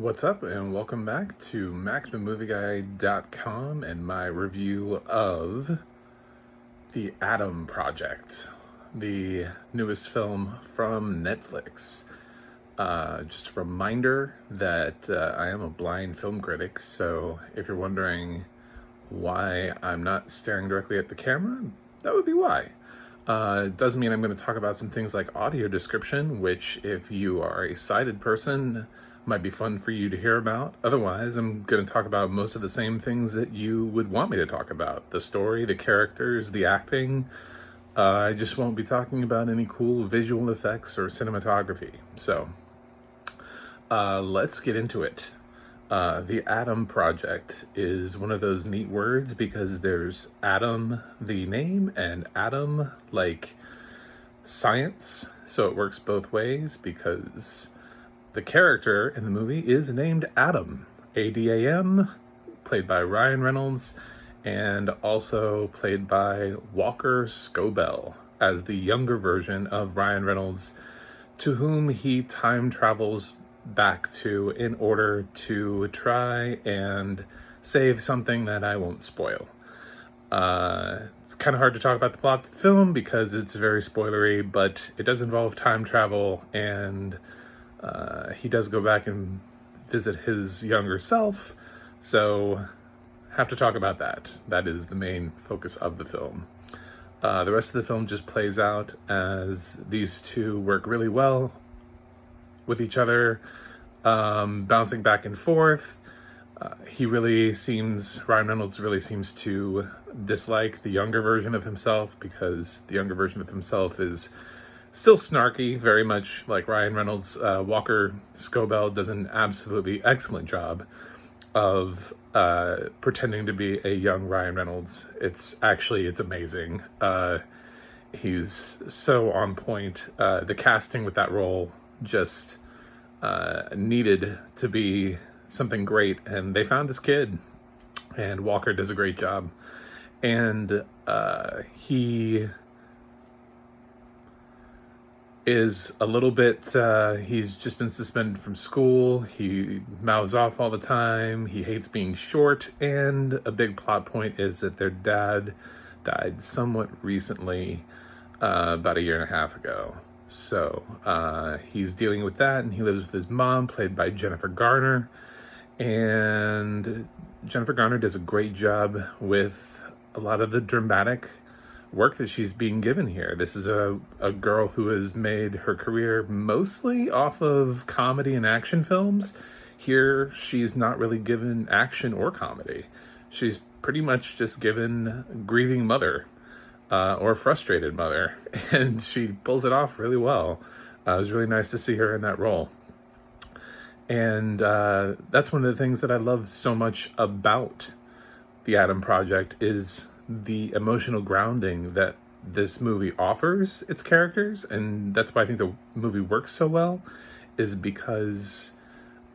What's up, and welcome back to MacTheMovieGuy.com and my review of The Adam Project, the newest film from Netflix. Just a reminder that I am a blind film critic, so if you're wondering why I'm not staring directly at the camera, that would be why. It does mean I'm going to talk about some things like audio description, which if you are a sighted person, might be fun for you to hear about. Otherwise, I'm going to talk about most of the same things that you would want me to talk about. The story, the characters, the acting. I just won't be talking about any cool visual effects or cinematography. So, let's get into it. The Adam Project is one of those neat words because there's Adam, the name, and Adam, like science. So it works both ways because the character in the movie is named Adam, A-D-A-M, played by Ryan Reynolds, and also played by Walker Scobell as the younger version of Ryan Reynolds, to whom he time travels back to in order to try and save something that I won't spoil. It's kind of hard to talk about the plot of the film because it's very spoilery, but it does involve time travel, and he does go back and visit his younger self, so have to talk about that. That is the main focus of the film. The rest of the film just plays out as these two work really well with each other, bouncing back and forth. Ryan Reynolds really seems to dislike the younger version of himself because the younger version of himself is still snarky, very much like Ryan Reynolds. Walker Scobell does an absolutely excellent job of pretending to be a young Ryan Reynolds. It's amazing. He's so on point. The casting with that role just needed to be something great, and they found this kid, and Walker does a great job. And he is a little bit, he's just been suspended from school. He mouths off all the time. He hates being short. And a big plot point is that their dad died somewhat recently, about a year and a half ago. So he's dealing with that, and he lives with his mom, played by Jennifer Garner. And Jennifer Garner does a great job with a lot of the dramatic work that she's being given here. This is a girl who has made her career mostly off of comedy and action films. Here, she's not really given action or comedy. She's pretty much just given grieving mother, or frustrated mother, and she pulls it off really well. It was really nice to see her in that role. And that's one of the things that I love so much about The Adam Project is the emotional grounding that this movie offers its characters. And that's why I think the movie works so well, is because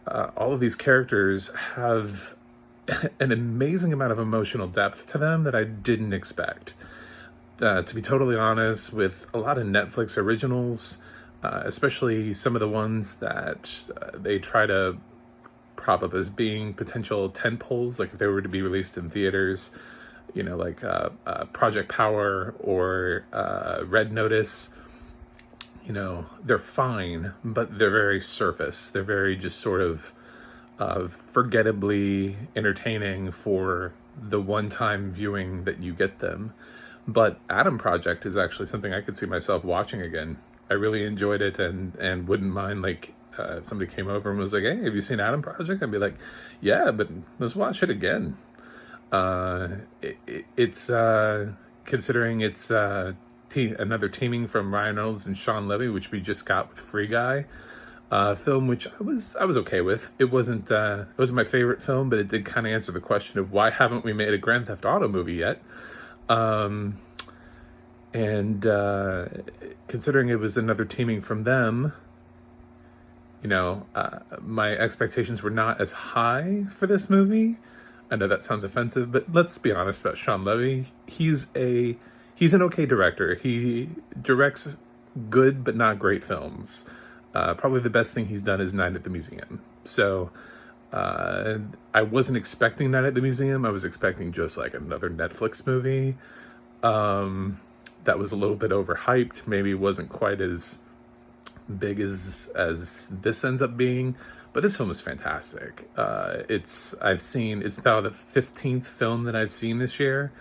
all of these characters have an amazing amount of emotional depth to them that I didn't expect. To be totally honest, with a lot of Netflix originals, especially some of the ones that they try to prop up as being potential tentpoles, like if they were to be released in theaters, you know, like Project Power or Red Notice, you know, they're fine, but they're very surface. They're very just sort of forgettably entertaining for the one-time viewing that you get them. But Adam Project is actually something I could see myself watching again. I really enjoyed it, and wouldn't mind, like, if somebody came over and was like, hey, have you seen Adam Project? I'd be like, yeah, but let's watch it again. It's considering it's another teaming from Ryan Reynolds and Sean Levy, which we just got with Free Guy, film, which I was okay with. It wasn't my favorite film, but it did kind of answer the question of why haven't we made a Grand Theft Auto movie yet? Considering it was another teaming from them, you know, my expectations were not as high for this movie. I know that sounds offensive, but let's be honest about Sean Levy. He's an okay director. He directs good but not great films. Probably the best thing he's done is Night at the Museum. So I wasn't expecting Night at the Museum. I was expecting just like another Netflix movie that was a little bit overhyped. Maybe wasn't quite as big as this ends up being. But this film is fantastic. It's now the 15th film that I've seen this year.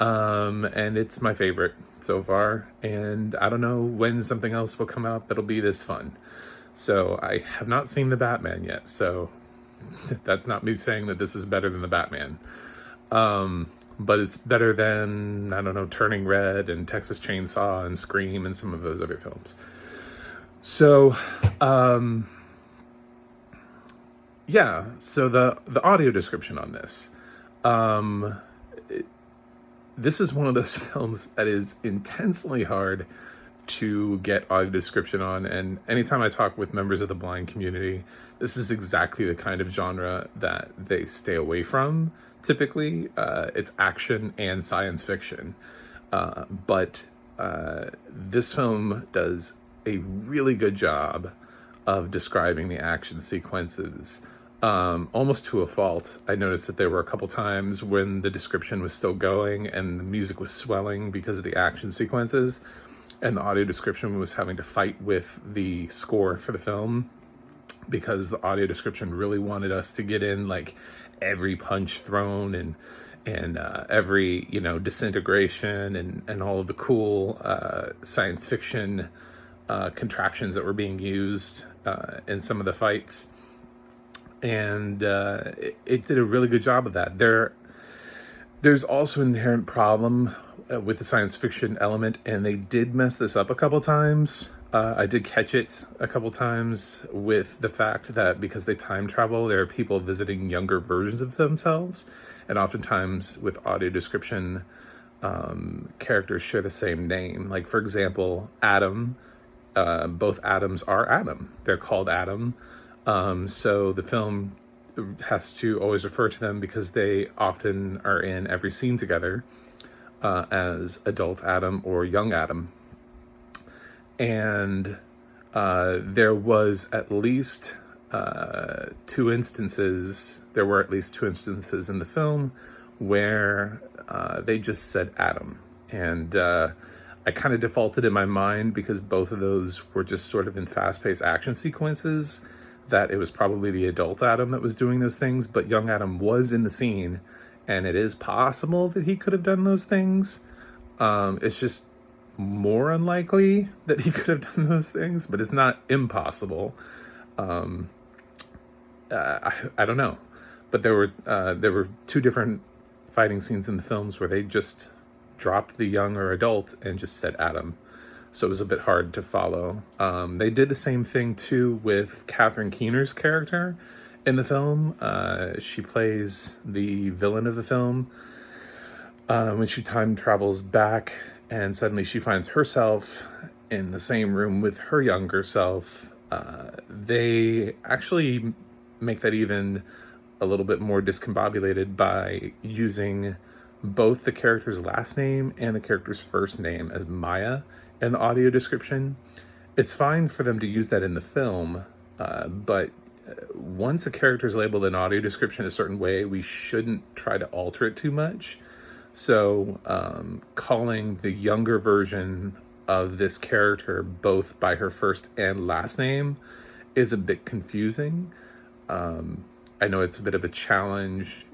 And it's my favorite so far. And I don't know when something else will come out that'll be this fun. So I have not seen The Batman yet. So that's not me saying that this is better than The Batman. But it's better than, I don't know, Turning Red and Texas Chainsaw and Scream and some of those other films. So, yeah, so the audio description on this. This is one of those films that is intensely hard to get audio description on, and anytime I talk with members of the blind community, this is exactly the kind of genre that they stay away from. Typically, it's action and science fiction, but this film does a really good job of describing the action sequences, almost to a fault. I noticed that there were a couple times when the description was still going and the music was swelling because of the action sequences, and the audio description was having to fight with the score for the film because the audio description really wanted us to get in like every punch thrown and every, disintegration and all of the cool science fiction contraptions that were being used in some of the fights. And it did a really good job of that. There's also an inherent problem with the science fiction element, and they did mess this up a couple times. I did catch it a couple times with the fact that because they time travel, there are people visiting younger versions of themselves, and oftentimes with audio description, characters share the same name. Like, for example, Adam, both Adams are Adam. They're called Adam. So the film has to always refer to them because they often are in every scene together as adult Adam or young Adam. And there was at least two instances in the film where they just said Adam. And I kind of defaulted in my mind because both of those were just sort of in fast-paced action sequences, that it was probably the adult Adam that was doing those things, but young Adam was in the scene, and it is possible that he could have done those things. It's just more unlikely that he could have done those things, but it's not impossible. I don't know, but there were two different fighting scenes in the films where they just dropped the young or adult and just said Adam. So it was a bit hard to follow. They did the same thing too with Catherine Keener's character in the film. She plays the villain of the film when she time travels back, and suddenly she finds herself in the same room with her younger self. They actually make that even a little bit more discombobulated by using both the character's last name and the character's first name as Maya in the audio description. It's fine for them to use that in the film, but once a character is labeled in audio description a certain way, we shouldn't try to alter it too much. So calling the younger version of this character both by her first and last name is a bit confusing. I know it's a bit of a challenge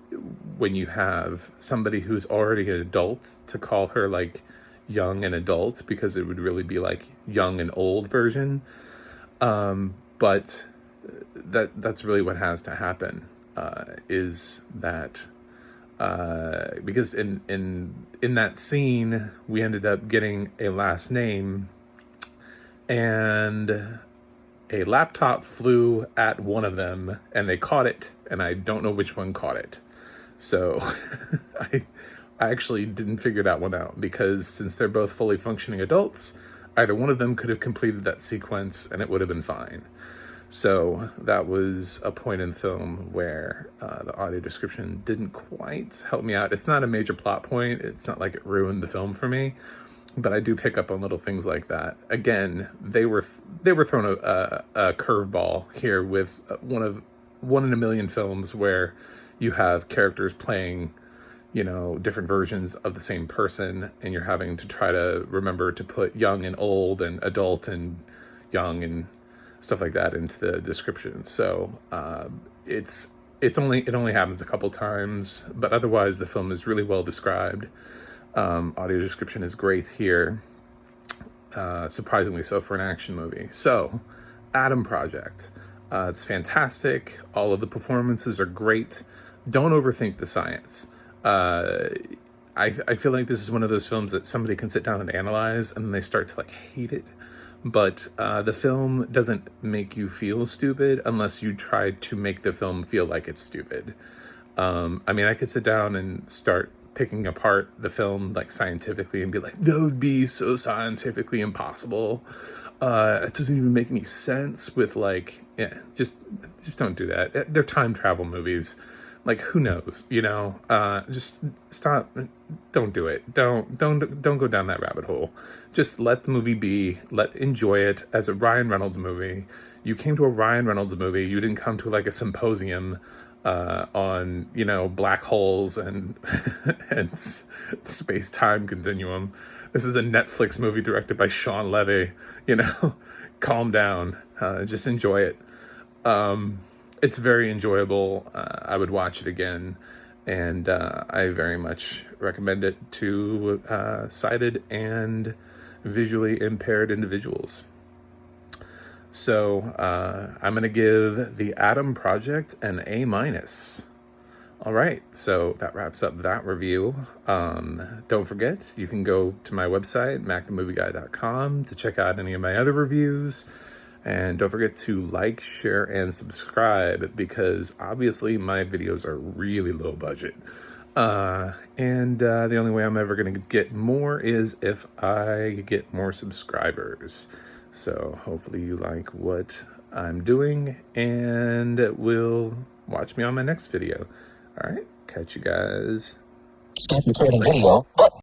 when you have somebody who's already an adult to call her like young and adult, because it would really be like young and old version. But that's really what has to happen, is that because in that scene we ended up getting a last name, and a laptop flew at one of them and they caught it, and I don't know which one caught it. So I actually didn't figure that one out, because since they're both fully functioning adults, either one of them could have completed that sequence and it would have been fine. So that was a point in the film where the audio description didn't quite help me out. It's not a major plot point. It's not like it ruined the film for me, but I do pick up on little things like that. Again, they were thrown a curveball here with one in a million films where you have characters playing, different versions of the same person, and you're having to try to remember to put young and old and adult and young and stuff like that into the description. So it only happens a couple times, but otherwise the film is really well described. Audio description is great here, surprisingly so for an action movie. So, Adam Project. It's fantastic. All of the performances are great. Don't overthink the science. I feel like this is one of those films that somebody can sit down and analyze and then they start to hate it. But the film doesn't make you feel stupid unless you try to make the film feel like it's stupid. I could sit down and start picking apart the film scientifically and be like, that would be so scientifically impossible. It doesn't even make any sense with just don't do that. They're time travel movies. Who knows, just stop. Don't do it. Don't go down that rabbit hole. Just let the movie be, enjoy it as a Ryan Reynolds movie. You came to a Ryan Reynolds movie. You didn't come to a symposium on black holes and and space-time continuum. This is a Netflix movie directed by Sean Levy. Calm down. Just enjoy it. It's very enjoyable. I would watch it again, and I very much recommend it to sighted and visually impaired individuals. So I'm going to give The Adam Project an A-. All right, so that wraps up that review. Don't forget, you can go to my website, macthemovieguy.com, to check out any of my other reviews. And don't forget to like, share, and subscribe, because obviously my videos are really low budget. And the only way I'm ever going to get more is if I get more subscribers. So hopefully you like what I'm doing and will watch me on my next video. All right, catch you guys. Stop recording video.